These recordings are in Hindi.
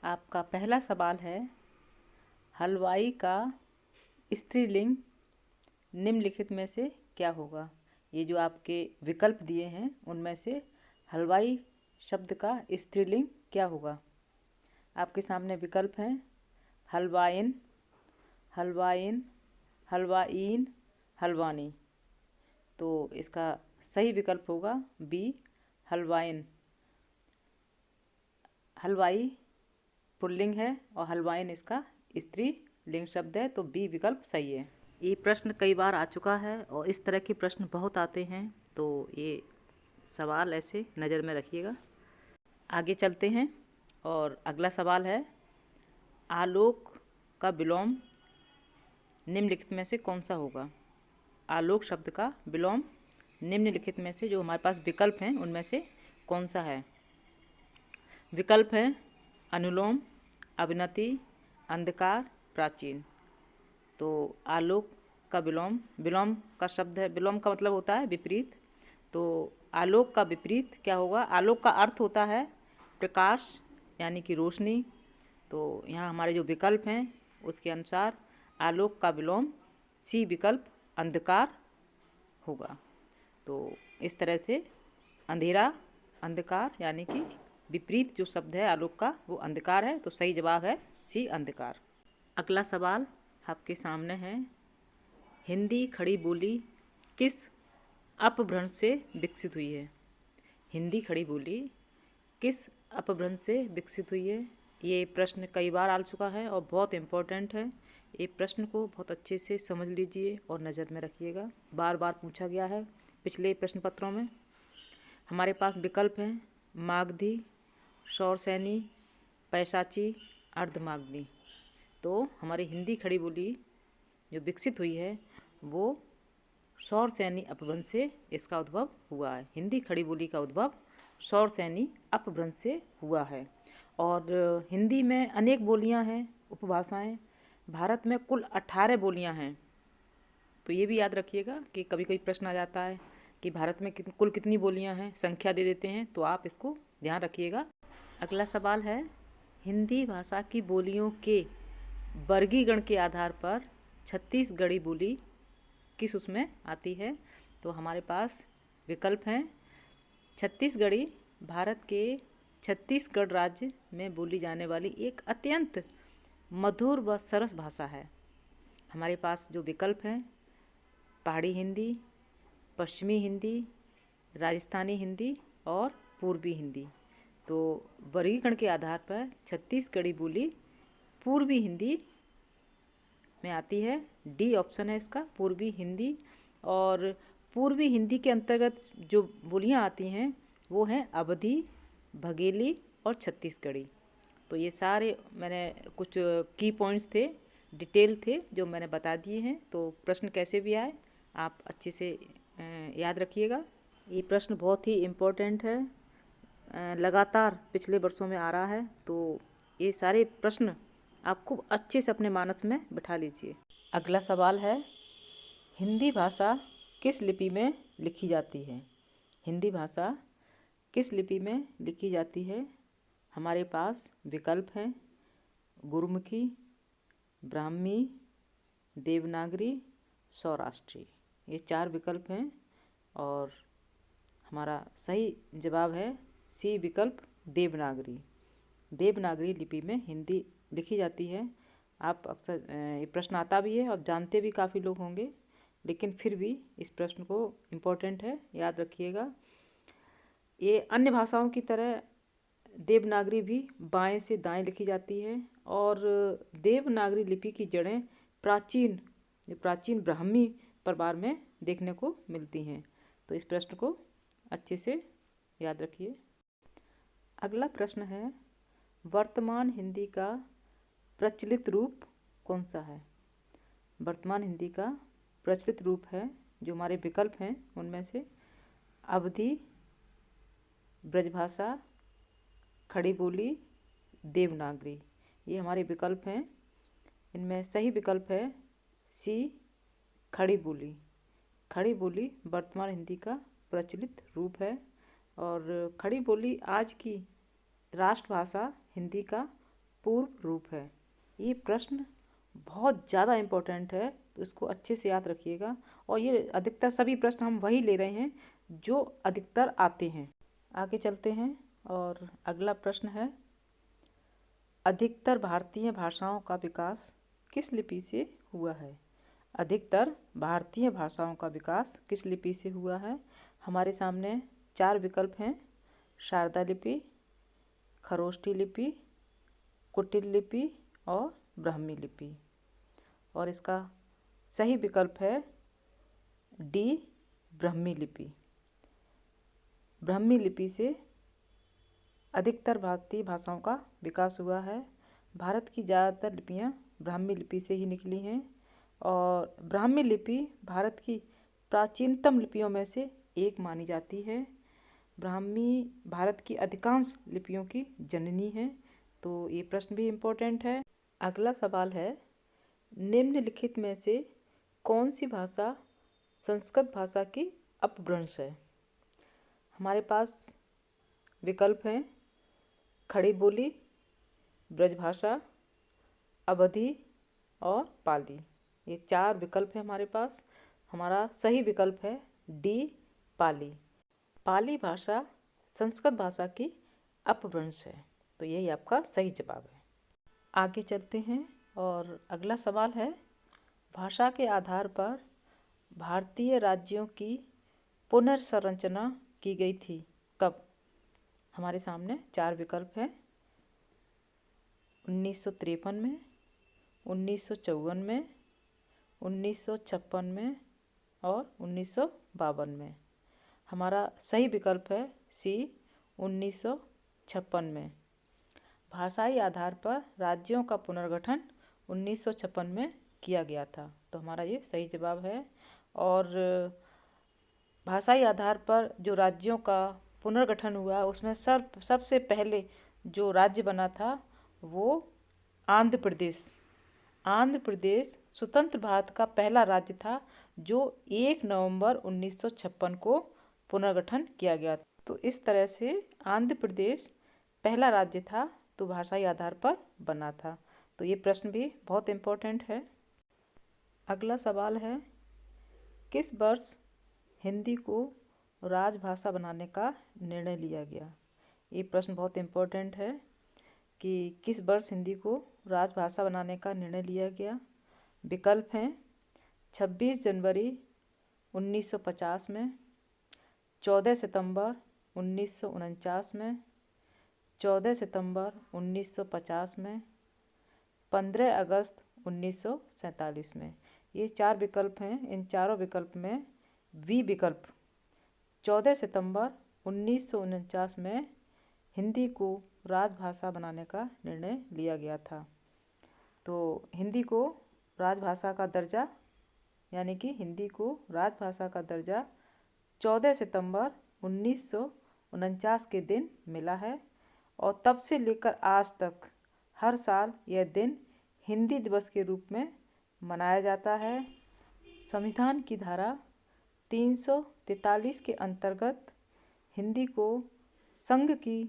आपका पहला सवाल है, हलवाई का स्त्रीलिंग निम्नलिखित में से क्या होगा। ये जो आपके विकल्प दिए हैं उनमें से हलवाई शब्द का स्त्रीलिंग क्या होगा। आपके सामने विकल्प हैं हलवाइन, हलवाइन, हलवाइन, हलवानी। तो इसका सही विकल्प होगा बी, हलवाइन। हलवाई पुल्लिंग है और हलवाइन इसका स्त्रीलिंग शब्द है, तो बी विकल्प सही है। ये प्रश्न कई बार आ चुका है और इस तरह के प्रश्न बहुत आते हैं, तो ये सवाल ऐसे नज़र में रखिएगा। आगे चलते हैं और अगला सवाल है, आलोक का विलोम निम्नलिखित में से कौन सा होगा। आलोक शब्द का विलोम निम्नलिखित में से जो हमारे पास विकल्प हैं उनमें से कौन सा है। विकल्प है अनुलोम, अवनति, अंधकार, प्राचीन। तो आलोक का विलोम, विलोम का शब्द है, विलोम का मतलब होता है विपरीत। तो आलोक का विपरीत क्या होगा। आलोक का अर्थ होता है प्रकाश यानी कि रोशनी। तो यहाँ हमारे जो विकल्प हैं उसके अनुसार आलोक का विलोम सी विकल्प अंधकार होगा। तो इस तरह से अंधेरा, अंधकार यानी कि विपरीत जो शब्द है आलोक का वो अंधकार है। तो सही जवाब है सी अंधकार। अगला सवाल आपके सामने है, हिंदी खड़ी बोली किस अपभ्रंश से विकसित हुई है। हिंदी खड़ी बोली किस अपभ्रंश से विकसित हुई है। ये प्रश्न कई बार आ चुका है और बहुत इम्पोर्टेंट है। ये प्रश्न को बहुत अच्छे से समझ लीजिए और नज़र में रखिएगा। बार बार पूछा गया है पिछले प्रश्न पत्रों में। हमारे पास विकल्प हैं मागधी, शौरसैनी, पैशाची, अर्धमागधी। तो हमारी हिंदी खड़ी बोली जो विकसित हुई है वो शौरसैनी अपभ्रंश से इसका उद्भव हुआ है। हिंदी खड़ी बोली का उद्भव शौरसैनी अपभ्रंश से हुआ है। और हिंदी में अनेक बोलियां हैं, उपभाषाएं। भारत में कुल 18 बोलियां हैं। तो ये भी याद रखिएगा कि कभी कभी प्रश्न आ जाता है कि भारत में कुल कितनी बोलियां हैं, संख्या दे देते हैं, तो आप इसको ध्यान रखिएगा। अगला सवाल है, हिंदी भाषा की बोलियों के वर्गीकरण के आधार पर छत्तीसगढ़ी बोली किस उसमें आती है। तो हमारे पास विकल्प हैं छत्तीसगढ़ी भारत के छत्तीसगढ़ राज्य में बोली जाने वाली एक अत्यंत मधुर व सरस भाषा है। हमारे पास जो विकल्प हैं पहाड़ी हिंदी, पश्चिमी हिंदी, राजस्थानी हिंदी और पूर्वी हिंदी। तो वर्गीकरण के आधार पर छत्तीसगढ़ी बोली पूर्वी हिंदी में आती है। डी ऑप्शन है इसका, पूर्वी हिंदी। और पूर्वी हिंदी के अंतर्गत जो बोलियां आती हैं वो हैं अवधी, बघेली और छत्तीसगढ़ी। तो ये सारे मैंने कुछ की पॉइंट्स थे, डिटेल थे जो मैंने बता दिए हैं। तो प्रश्न कैसे भी आए आप अच्छे से याद रखिएगा। ये प्रश्न बहुत ही इम्पोर्टेंट है, लगातार पिछले वर्षों में आ रहा है। तो ये सारे प्रश्न आप खूब अच्छे से अपने मानस में बिठा लीजिए। अगला सवाल है, हिंदी भाषा किस लिपि में लिखी जाती है। हिंदी भाषा किस लिपि में लिखी जाती है। हमारे पास विकल्प हैं गुरुमुखी, ब्राह्मी, देवनागरी, सौराष्ट्री। ये 4 विकल्प हैं और हमारा सही जवाब है सी विकल्प देवनागरी। देवनागरी लिपि में हिंदी लिखी जाती है। आप अक्सर ये प्रश्न आता भी है और जानते भी काफ़ी लोग होंगे, लेकिन फिर भी इस प्रश्न को इम्पोर्टेंट है, याद रखिएगा। ये अन्य भाषाओं की तरह देवनागरी भी बाएं से दाएं लिखी जाती है और देवनागरी लिपि की जड़ें प्राचीन ब्राह्मी परिवार में देखने को मिलती हैं। तो इस प्रश्न को अच्छे से याद रखिए। अगला प्रश्न है, वर्तमान हिंदी का प्रचलित रूप कौन सा है। वर्तमान हिंदी का प्रचलित रूप है, जो हमारे विकल्प हैं उनमें से अवधी, ब्रजभाषा, खड़ी बोली, देवनागरी। ये हमारे विकल्प हैं। इनमें सही विकल्प है सी खड़ी बोली। खड़ी बोली वर्तमान हिंदी का प्रचलित रूप है और खड़ी बोली आज की राष्ट्रभाषा हिंदी का पूर्व रूप है। ये प्रश्न बहुत ज़्यादा इम्पोर्टेंट है, तो इसको अच्छे से याद रखिएगा। और ये अधिकतर सभी प्रश्न हम वही ले रहे हैं जो अधिकतर आते हैं। आगे चलते हैं और अगला प्रश्न है, अधिकतर भारतीय भाषाओं का विकास किस लिपि से हुआ है? अधिकतर भारतीय भाषाओं का विकास किस लिपि से हुआ है? हमारे सामने 4 विकल्प हैं, शारदा लिपि, खरोष्ठी लिपि, कुटिल लिपि और ब्राह्मी लिपि। और इसका सही विकल्प है डी, ब्राह्मी लिपि। ब्राह्मी लिपि से अधिकतर भारतीय भाषाओं का विकास हुआ है। भारत की ज़्यादातर लिपियाँ ब्राह्मी लिपि से ही निकली हैं और ब्राह्मी लिपि भारत की प्राचीनतम लिपियों में से एक मानी जाती है। ब्राह्मी भारत की अधिकांश लिपियों की जननी है, तो ये प्रश्न भी इम्पोर्टेंट है। अगला सवाल है, निम्नलिखित में से कौन सी भाषा संस्कृत भाषा की अपभ्रंश है? हमारे पास विकल्प हैं, खड़ी बोली, ब्रजभाषा, अवधी और पाली। ये 4 विकल्प हैं हमारे पास। हमारा सही विकल्प है डी, पाली। पाली भाषा संस्कृत भाषा की अपभ्रंश है, तो यही आपका सही जवाब है। आगे चलते हैं और अगला सवाल है, भाषा के आधार पर भारतीय राज्यों की पुनर्संरचना की गई थी कब? हमारे सामने 4 विकल्प हैं, 1953 में, 1954 में, 1956 में और 1952 में। हमारा सही विकल्प है सी, 1956 में। भाषाई आधार पर राज्यों का पुनर्गठन 1956 में किया गया था, तो हमारा ये सही जवाब है। और भाषाई आधार पर जो राज्यों का पुनर्गठन हुआ उसमें सबसे पहले जो राज्य बना था वो आंध्र प्रदेश। आंध्र प्रदेश स्वतंत्र भारत का पहला राज्य था जो 1 नवंबर 1956 को पुनर्गठन किया गया। तो इस तरह से आंध्र प्रदेश पहला राज्य था, तो भाषाई आधार पर बना था। तो ये प्रश्न भी बहुत इम्पोर्टेंट है। अगला सवाल है, किस वर्ष हिंदी को राजभाषा बनाने का निर्णय लिया गया? ये प्रश्न बहुत इम्पोर्टेंट है कि किस वर्ष हिंदी को राजभाषा बनाने का निर्णय लिया गया। विकल्प हैं 26 जनवरी 1950 में, 14 सितंबर 1949 में, 14 सितंबर 1950 में, 15 अगस्त 1947 में। ये 4 विकल्प हैं। इन चारों विकल्प में बी विकल्प 14 सितंबर 1949 में हिंदी को राजभाषा बनाने का निर्णय लिया गया था। तो हिंदी को राजभाषा का दर्जा, यानी कि हिंदी को राजभाषा का दर्जा 14 सितंबर 1949 के दिन मिला है और तब से लेकर आज तक हर साल यह दिन हिंदी दिवस के रूप में मनाया जाता है। संविधान की धारा 343 के अंतर्गत हिंदी को संघ की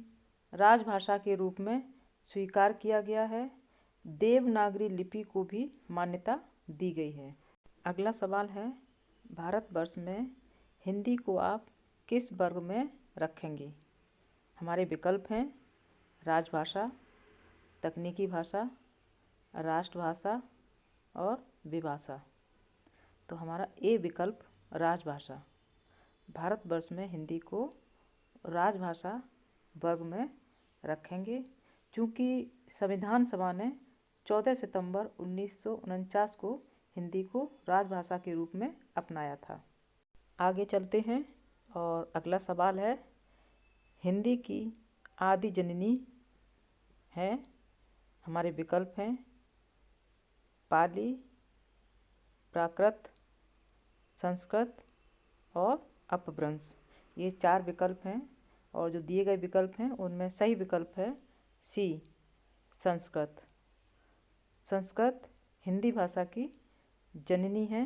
राजभाषा के रूप में स्वीकार किया गया है। देवनागरी लिपि को भी मान्यता दी गई है। अगला सवाल है, भारतवर्ष में हिंदी को आप किस वर्ग में रखेंगे? हमारे विकल्प हैं राजभाषा, तकनीकी भाषा, राष्ट्रभाषा और विभाषा। तो हमारा ए विकल्प राजभाषा। भारतवर्ष में हिंदी को राजभाषा वर्ग में रखेंगे, क्योंकि संविधान सभा ने 14 सितंबर 1949 को हिंदी को राजभाषा के रूप में अपनाया था। आगे चलते हैं और अगला सवाल है, हिंदी की आदि जननी है। हमारे विकल्प हैं पाली, प्राकृत, संस्कृत और अपभ्रंश। ये 4 विकल्प हैं और जो दिए गए विकल्प हैं उनमें सही विकल्प है सी, संस्कृत। संस्कृत हिंदी भाषा की जननी है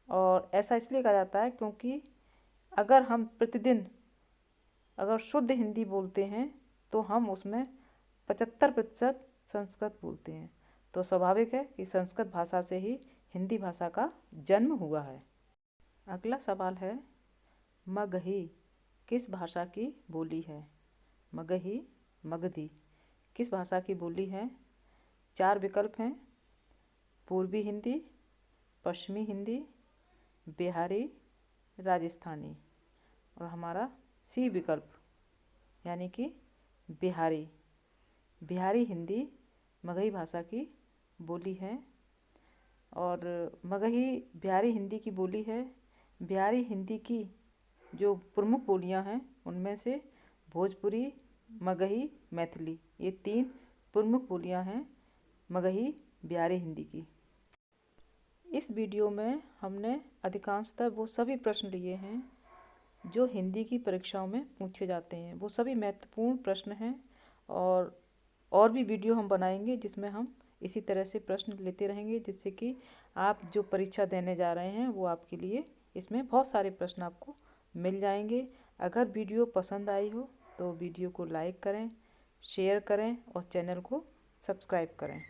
और ऐसा इसलिए कहा जाता है क्योंकि अगर हम प्रतिदिन शुद्ध हिंदी बोलते हैं तो हम उसमें 75% संस्कृत बोलते हैं। तो स्वाभाविक है कि संस्कृत भाषा से ही हिंदी भाषा का जन्म हुआ है। अगला सवाल है, मगही किस भाषा की बोली है? मगही, मगधी किस भाषा की बोली है? 4 विकल्प हैं, पूर्वी हिंदी, पश्चिमी हिंदी, बिहारी, राजस्थानी। और हमारा सी विकल्प यानी कि बिहारी। बिहारी हिंदी मगही भाषा की बोली है। और मगही बिहारी हिंदी की बोली है। बिहारी हिंदी की जो प्रमुख बोलियां हैं उनमें से भोजपुरी, मगही, मैथिली, ये 3 प्रमुख बोलियां हैं मगही बिहारी हिंदी की। इस वीडियो में हमने अधिकांशतः वो सभी प्रश्न लिए हैं जो हिंदी की परीक्षाओं में पूछे जाते हैं। वो सभी महत्वपूर्ण प्रश्न हैं और भी वीडियो हम बनाएंगे जिसमें हम इसी तरह से प्रश्न लेते रहेंगे, जिससे कि आप जो परीक्षा देने जा रहे हैं वो आपके लिए इसमें बहुत सारे प्रश्न आपको मिल जाएंगे। अगर वीडियो पसंद आई हो तो वीडियो को लाइक करें, शेयर करें और चैनल को सब्सक्राइब करें।